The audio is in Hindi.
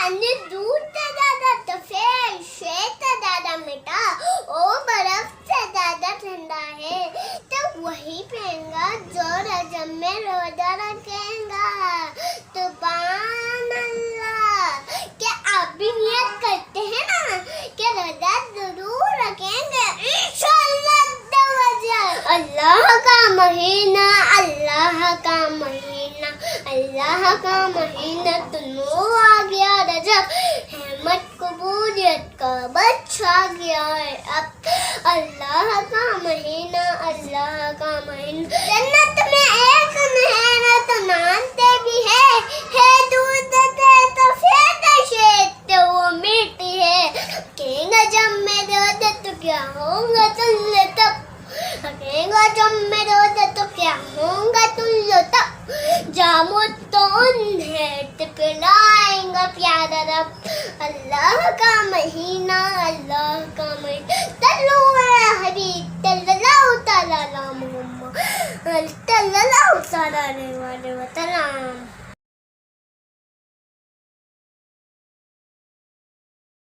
पानी दूध से ज्यादा सफेद ज्यादा मीठा और बर्फ से ज्यादा ठंडा है, तो वही पिएगा जो रजब में रोजा रखेगा। सुभान अल्लाह। क्या आप भी नियत करते हैं ना कि रोजा जरूर रखेंगे इंशाअल्लाह। अल्लाह का महीना, अल्लाह का महीना, अल्लाह का महीना तुमको आ गया रजब, रहमत कबूलियत का बच्चा गया है अब। अल्लाह का महीना, अल्लाह का महीना। जन्नत में एक मेहनत मानते भी है दूध से सफेद शेत वो मीठी है। कहेंगे जब मेरे होते तो क्या होगा तुम तब, कहेंगा जब मेरे होते तो क्या होगा तुम तब। जामो तो उन्हें टिकलाएंगा प्यारा रब। अल्लाह का महीना, अल्लाह का महीना। तल्लु अला हबीब सल्लल्लाहु तआला अलैहि मुहम्मद सल्लल्लाहु तआला अलैहि वसल्लम।